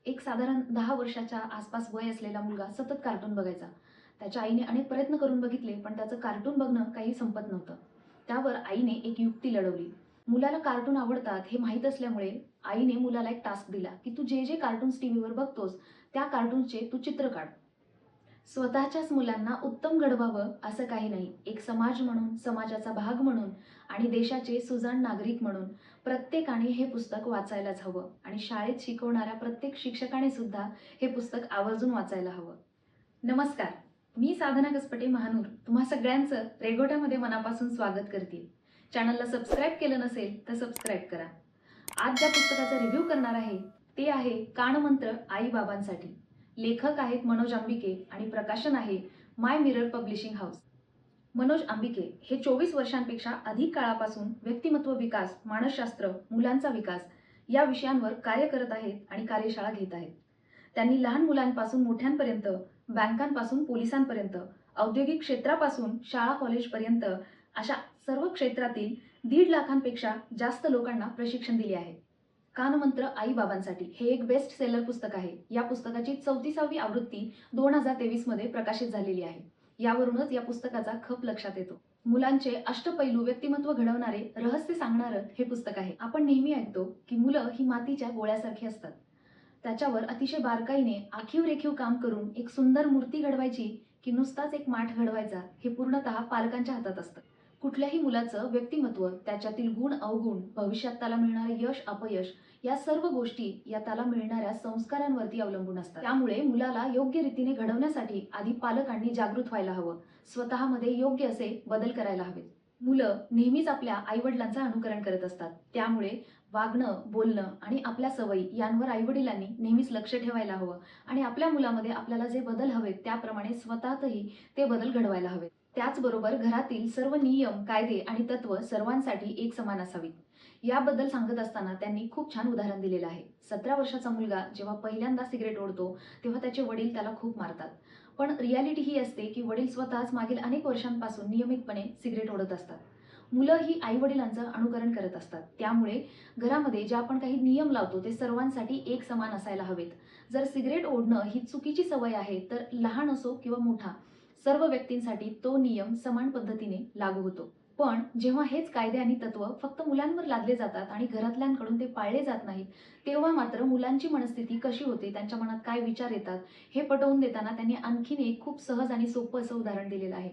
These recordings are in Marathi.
एक साधारण 10 वर्षाच्या आसपास वय असलेला मुलगा सतत कार्टून बघायचा. त्याच्या आईने अनेक प्रयत्न करून बघितले, पण त्याचं कार्टून बघणं काही संपत नव्हतं. त्यावर आईने एक युक्ती लढवली. मुलाला कार्टून आवडतात हे माहीत असल्यामुळे आईने मुलाला एक टास्क दिला, की "तू जे कार्टून्स टीव्हीवर बघतोस, त्या कार्टून्सचे तू चित्र काढ." स्वतःच्याच मुलांना उत्तम घडवावं असं काही नाही. एक समाज म्हणून, समाजाचा भाग म्हणून आणि देशाचे सुजाण नागरिक म्हणून प्रत्येकाने हे पुस्तक वाचायलाच हवं आणि शाळेत शिकवणाऱ्या प्रत्येक शिक्षकाने सुद्धा हे पुस्तक आवर्जून वाचायला हवं. नमस्कार, मी साधना कसपटे महानूर तुम्हा सगळ्यांचं रेगोट्यामध्ये मनापासून स्वागत करते. चॅनलला सबस्क्राईब केलं नसेल तर सबस्क्राईब करा. आज ज्या पुस्तकाचा रिव्ह्यू करणार आहे ते आहे कानमंत्र आई बाबांसाठी. लेखक आहेत मनोज आंबिके आणि प्रकाशन आहे माय मिरर पब्लिशिंग हाऊस. मनोज आंबिके हे 24 वर्षांपेक्षा अधिक काळापासून व्यक्तिमत्व विकास, मानसशास्त्र, मुलांचा विकास या विषयांवर कार्य करत आहेत आणि कार्यशाळा घेत आहेत. त्यांनी लहान मुलांपासून मोठ्यांपर्यंत, बँकांपासून पोलिसांपर्यंत, औद्योगिक क्षेत्रापासून शाळा कॉलेजपर्यंत अशा सर्व क्षेत्रातील 1.5 लाखांपेक्षा जास्त लोकांना प्रशिक्षण दिले आहे. कानमंत्र आई बाबांसाठी हे एक बेस्ट सेलर पुस्तक आहे. या पुस्तकाची 34वी आवृत्ती 2023 मध्ये प्रकाशित झालेली आहे. यावरूनच या पुस्तकाचा खप लक्षात येतो. मुलांचे अष्टपैलू व्यक्तिमत्व घडवणारे, रहस्य सांगणारं हे पुस्तक आहे. आपण नेहमी ऐकतो की मुलं ही मातीच्या गोळ्यासारखी असतात. त्याच्यावर अतिशय बारकाईने आखीव रेखीव काम करून एक सुंदर मूर्ती घडवायची की नुसताच एक माठ घडवायचा हे पूर्णतः पालकांच्या हातात असतं. कुठल्याही मुलाचं व्यक्तिमत्व, त्याच्यातील गुण अवगुण, भविष्यात त्याला मिळणारे यश अपयश या सर्व गोष्टी या त्याला मिळणाऱ्या संस्कारांवरती अवलंबून असतात. त्यामुळे मुलाला योग्य रीतीने घडवण्यासाठी आधी पालकांनी जागृत व्हायला हवं. स्वतःमध्ये योग्य असे बदल करायला हवेत. मुलं नेहमीच आपल्या आईवडिलांचं अनुकरण करत असतात. त्यामुळे वागणं, बोलणं आणि आपल्या सवयी यांवर आईवडिलांनी नेहमीच लक्ष ठेवायला हवं आणि आपल्या मुलामध्ये आपल्याला जे बदल हवेत त्याप्रमाणे स्वतःतही ते बदल घडवायला हवेत. त्याचबरोबर घरातील सर्व नियम, कायदे आणि तत्व सर्वांसाठी एक समान असावीत. याबद्दल सांगत असताना त्यांनी खूप छान उदाहरण दिलेलं आहे. 17 वर्षाचा मुलगा जेव्हा पहिल्यांदा सिगरेट ओढतो तेव्हा त्याचे वडील त्याला खूप मारतात. पण रियालिटी ही असते की वडील स्वतःच मागील अनेक वर्षांपासून नियमितपणे सिगरेट ओढत असतात. मुलं ही आई-वडिलांचं अनुकरण करत असतात. त्यामुळे घरामध्ये जे आपण काही नियम लावतो ते सर्वांसाठी एक समान असायला हवेत. जर सिगरेट ओढणं ही चुकीची सवय आहे तर लहान असो किंवा मोठा सर्व व्यक्तींसाठी तो नियम समान पद्धतीने लागू होतो. पण जेव्हा हेच कायदे आणि तत्व फक्त मुलांवर लादले जातात आणि घरातल्यांकडून ते पाळले जात नाहीत, तेव्हा मात्र मुलांची मनस्थिती कशी होते, त्यांच्या मनात काय विचार येतात, हे पटवून देताना त्यांनी आणखीन एक खूप सहज आणि सोपं असं उदाहरण दिलेलं आहे.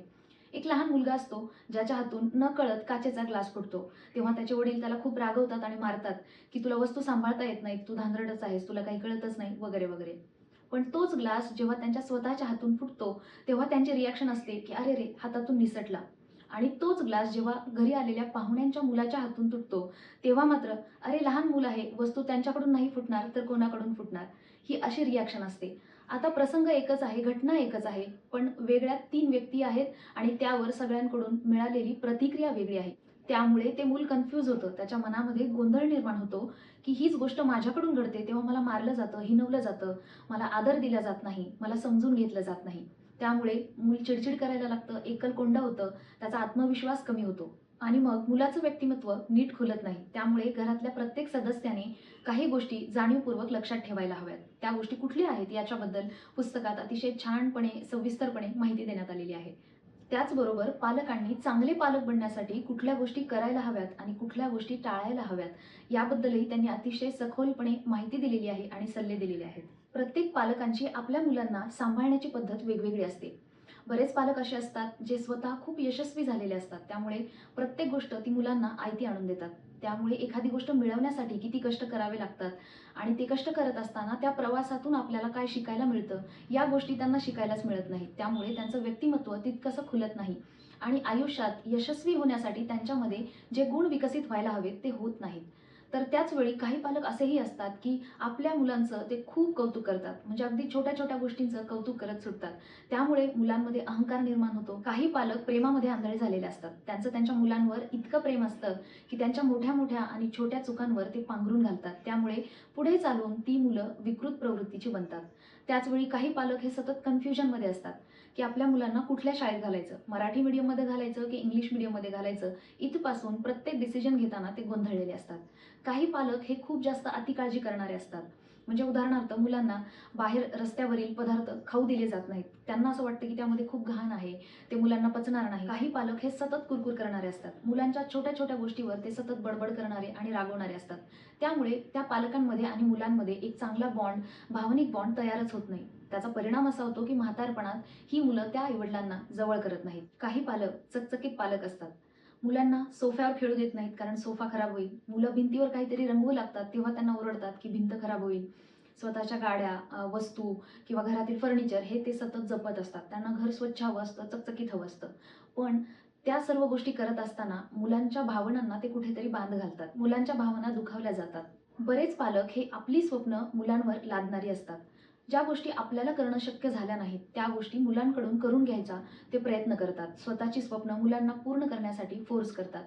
एक लहान मुलगा असतो, ज्याच्या हातून नकळत काचेचा ग्लास फुटतो. तेव्हा त्याचे वडील त्याला खूप रागवतात आणि मारतात, की "तुला वस्तू सांभाळता येत नाहीत, तू धांदरटच आहेस, तुला काही कळतच नाही" वगैरे, वगैरे. पण तोच ग्लास जेव्हा त्यांच्या स्वतःच्या हातून फुटतो, तेव्हा त्यांची रिएक्शन असते, की "अरे रे! हातातून निसटला." आणि तोच ग्लास जेव्हा घरी आलेल्या पाहुण्यांच्या मुलाच्या हातून तुटतो, तेव्हा मात्र "अरे लहान मूल आहे, वस्तू त्यांच्याकडून नाही फुटणार तर कोणाकडून फुटणार?" ही अशी रिएक्शन असते. आता प्रसंग एकच आहे, घटना एकच आहे, पण वेगळ्या 3 व्यक्ती आहेत आणि त्यावर सगळ्यांकडून मिळालेली प्रतिक्रिया वेगळी आहे. त्यामुळे ते मूल कन्फ्यूज होतं. त्याच्या मनामध्ये गोंधळ निर्माण होतो, की हीच गोष्ट माझ्याकडून घडते, तेव्हा मला मारलं जातं, हिणवलं जातं, मला आदर दिला जात नाही, मला समजून घेतलं जात नाही. त्यामुळे मूल चिडचिड करायला लागतं, एकलकोंडं होतं, त्याचा आत्मविश्वास कमी होतो आणि मग मुलाचं व्यक्तिमत्व नीट खुलत नाही. त्यामुळे घरातल्या प्रत्येक सदस्याने काही गोष्टी जाणीवपूर्वक लक्षात ठेवायला हव्यात. त्या गोष्टी कुठल्या आहेत याच्याबद्दल पुस्तकात अतिशय छानपणे, सविस्तरपणे माहिती देण्यात आलेली आहे. त्याचबरोबर पालकांनी चांगले पालक बनण्यासाठी कुठल्या गोष्टी करायला हव्यात आणि कुठल्या गोष्टी टाळायला हव्यात याबद्दलही त्यांनी अतिशय सखोलपणे माहिती दिलेली आहे आणि सल्ले दिलेले आहेत. प्रत्येक पालकांची आपल्या मुलांना सांभाळण्याची पद्धत वेगवेगळी असते. बरेच पालक असे असतात जे स्वतः खूप यशस्वी झालेले असतात. त्यामुळे प्रत्येक गोष्ट ती मुलांना आयती आणून देतात. त्यामुळे एखादी गोष्ट मिळवण्यासाठी किती कष्ट करावे लागतात आणि ते कष्ट करत असताना त्या प्रवासातून आपल्याला काय शिकायला मिळतं, या गोष्टी त्यांना शिकायलाच मिळत नाहीत. त्यामुळे त्यांचं व्यक्तिमत्व तितकंसं खुलत नाही आणि आयुष्यात यशस्वी होण्यासाठी त्यांच्यामध्ये जे गुण विकसित व्हायला हवेत ते होत नाहीत. तर त्याच वेळी काही पालक असेही असतात, की आपल्या मुलांचं ते खूप कौतुक करतात. म्हणजे अगदी छोट्या-छोट्या गोष्टींचं कौतुक करत सुटतात. त्यामुळे मुलांमध्ये अहंकार निर्माण होतो. काही पालक प्रेमामध्ये आंधळे झालेले असतात. त्यांचं त्यांच्या मुलांवर इतकं प्रेम असतं, की त्यांच्या मोठ्या-मोठ्या आणि छोट्या चुकांवर ते पांघरून घालतात. त्यामुळे पुढे चालून ती मुलं विकृत प्रवृत्तीची बनतात. त्याचवेळी काही पालक हे सतत कन्फ्युजनमध्ये असतात, की आपल्या मुलांना कुठल्या शाळेत घालायचं, मराठी मीडियममध्ये घालायचं की इंग्लिश मीडियममध्ये घालायचं, इथपासून प्रत्येक डिसिजन घेताना ते गोंधळलेले असतात. काही पालक हे खूप जास्त अतिकाळजी करणारे असतात. म्हणजे उदाहरणार्थ मुलांना बाहेर रस्त्यावरील पदार्थ खाऊ दिले जात नाहीत. त्यांना असं वाटतं की त्यामध्ये खूप घाण आहे, ते मुलांना पचणार नाही. काही पालक हे सतत कुरकुर करणारे असतात. मुलांच्या छोट्या छोट्या गोष्टीवर ते सतत बडबड करणारे आणि रागवणारे असतात. त्यामुळे त्या पालकांमध्ये आणि मुलांमध्ये एक चांगला बॉन्ड, भावनिक बॉन्ड तयारच होत नाही. त्याचा परिणाम असा होतो की म्हातारपणात ही मुलं त्या आईवडिलांना जवळ करत नाहीत. काही पालक चकचकीत पालक असतात. मुलांना सोफ्यावर खेळू देत नाहीत कारण सोफा खराब होईल. मुलं भिंतीवर काहीतरी रंगवू लागतात तेव्हा त्यांना ओरडतात की भिंत खराब होईल. स्वतःच्या गाड्या, वस्तू किंवा घरातील फर्निचर हे ते सतत जपत असतात. त्यांना घर स्वच्छ हवं असतं, चकचकीत हवं असतं. पण त्या सर्व गोष्टी करत असताना मुलांच्या भावनांना ते कुठेतरी बांध घालतात. मुलांच्या भावना दुखावल्या जातात. बरेच पालक हे आपली स्वप्न मुलांवर लादणारी असतात. ज्या गोष्टी आपल्याला करणं शक्य झाल्या नाहीत, त्या गोष्टी मुलांकडून करून घ्यायचा ते प्रयत्न करतात. स्वतःची स्वप्न मुलांना पूर्ण करण्यासाठी फोर्स करतात.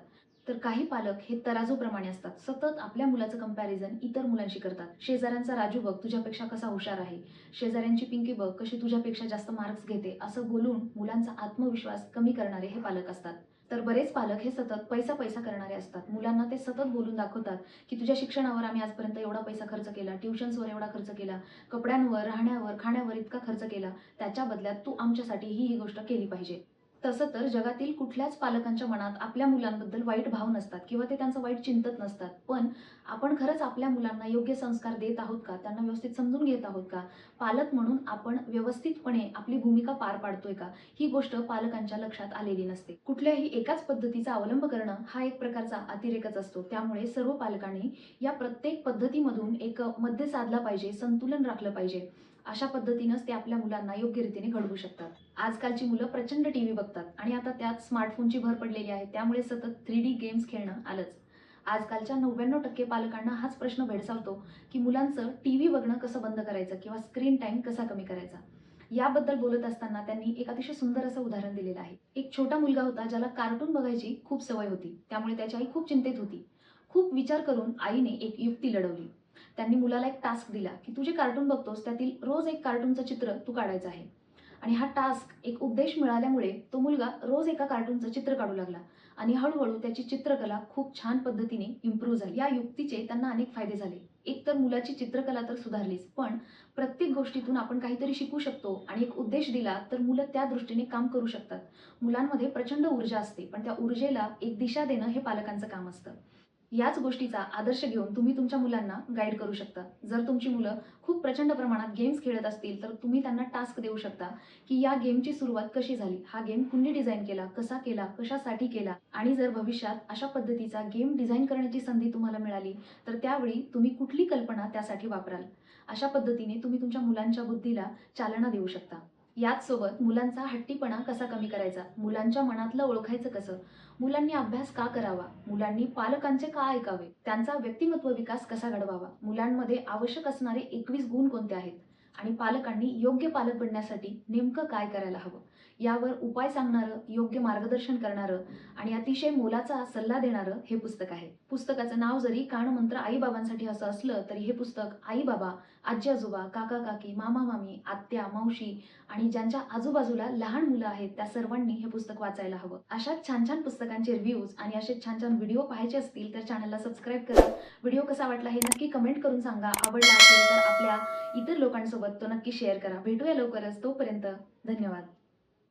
तर काही पालक हे तराजूप्रमाणे असतात. सतत आपल्या मुलाचं कंपॅरिझन इतर मुलांशी करतात. शेजाऱ्यांचा राजू बघ तुझ्यापेक्षा कसा हुशार आहे, शेजाऱ्यांची पिंकी बघ कशी तुझ्यापेक्षा जास्त मार्क्स घेते, असं बोलून मुलांचा आत्मविश्वास कमी करणारे हे पालक असतात. तर बरेच पालक हे सतत पैसा पैसा करणारे असतात. मुलांना ते सतत बोलून दाखवतात की तुझ्या शिक्षणावर आम्ही आजपर्यंत एवढा पैसा खर्च केला, ट्युशन्सवर एवढा खर्च केला, कपड्यांवर, राहण्यावर, खाण्यावर इतका खर्च केला, त्याच्या बदल्यात तू आमच्यासाठी ही गोष्ट केली पाहिजे. तसं तर जगातील कुठल्याच पालकांच्या मनात आपल्या मुलांबद्दल वाईट भाव नसतात किंवा ते त्यांचं वाईट चिंतत नसतात. पण आपण खरंच आपल्या मुलांना योग्य संस्कार देत आहोत का? त्यांना व्यवस्थित समजून घेत आहोत का? पालक म्हणून आपण व्यवस्थितपणे आपली भूमिका पार पाडतोय का? ही गोष्ट पालकांच्या लक्षात आलेली नसते. कुठल्याही एकाच पद्धतीचा अवलंब करणं हा एक प्रकारचा अतिरेकच असतो. त्यामुळे सर्व पालकांनी या प्रत्येक पद्धतीमधून एक मध्य साधला पाहिजे, संतुलन राखलं पाहिजे. अशा पद्धतीनंच ते आपल्या मुलांना योग्य रीतीने घडवू शकतात. आजकालची मुलं प्रचंड टीव्ही बघतात आणि आता त्यात स्मार्टफोनची भर पडलेली आहे. त्यामुळे सतत 3D गेम्स खेळणं आलंच. आजकालच्या 99% पालकांना हाच प्रश्न भेडसावतो की मुलांचं टीव्ही बघणं कसं बंद करायचं किंवा स्क्रीन टाईम कसा कमी करायचा. याबद्दल बोलत असताना त्यांनी एक अतिशय सुंदर असं उदाहरण दिलेलं आहे. एक छोटा मुलगा होता ज्याला कार्टून बघायची खूप सवय होती. त्यामुळे त्याची आई खूप चिंतेत होती. खूप विचार करून आईने एक युक्ती लढवली. त्यांनी मुलाला एक टास्क दिला की तू जे कार्टून बघतोस त्यातील रोज एक कार्टूनचं चित्र तू काढायचं आहे. आणि हा टास्क एक उपदेश मिळाल्यामुळे तो मुलगा रोज एका कार्टूनचं चित्र काढू लागला आणि हळूहळू त्याची चित्रकला खूप छान पद्धतीने इम्प्रूव्ह झाली. या युक्तीचे त्यांना अनेक फायदे झाले. एक तर मुलाची चित्रकला तर सुधारलीच, पण प्रत्येक गोष्टीतून आपण काहीतरी शिकू शकतो आणि एक उद्देश दिला तर मुलं त्या दृष्टीने काम करू शकतात. मुलांमध्ये प्रचंड ऊर्जा असते, पण त्या ऊर्जेला एक दिशा देणं हे पालकांचं काम असतं. याच गोष्टीचा आदर्श घेऊन तुम्ही तुमच्या मुलांना गाईड करू शकता. जर तुमची मुलं खूप प्रचंड प्रमाणात गेम्स खेळत असतील तर तुम्ही त्यांना टास्क देऊ शकता की या गेमची सुरुवात कशी झाली, हा गेम कुणी डिझाईन केला, कसा केला, कशासाठी केला. आणि जर भविष्यात अशा पद्धतीचा गेम डिझाईन करण्याची संधी तुम्हाला मिळाली तर त्यावेळी तुम्ही कुठली कल्पना त्यासाठी वापराल. अशा पद्धतीने तुम्ही तुमच्या मुलांच्या बुद्धीला चालना देऊ शकता. याच सोबत मुलांचा हट्टीपणा कसा कमी करायचा, मुलांच्या मनातलं ओळखायचं कसं, मुलांनी अभ्यास का करावा, मुलांनी पालकांचे का ऐकावे, त्यांचा व्यक्तिमत्व विकास कसा घडवावा, मुलांमध्ये आवश्यक असणारे 21 गुण कोणते आहेत आणि पालकांनी योग्य पालक बनण्यासाठी नेमकं काय करायला हवं, यावर उपाय सांगणारं, योग्य मार्गदर्शन करणारं आणि अतिशय मोलाचा सल्ला देणारं हे पुस्तक आहे. पुस्तकाचं नाव जरी कानमंत्र आई-बाबांसाठी असं असलं तरी हे पुस्तक आई-बाबा, आजी-आजोबा, काका-काकी, मामा-मामी, आत्या, मावशी आणि ज्यांच्या आजूबाजूला लहान मुलं आहेत त्या सर्वांनी हे पुस्तक वाचायला हवं. अशाच छान छान पुस्तकांचे रिव्ह्यूज आणि असे छान छान व्हिडिओ पाहायचे असतील तर चॅनलला सबस्क्राईब करा. व्हिडिओ कसा वाटला हे नक्की कमेंट करून सांगा. आवडला असेल तर आपल्या इतर लोकांसोबत तो नक्की शेअर करा. भेटूया लवकरच. तोपर्यंत धन्यवाद.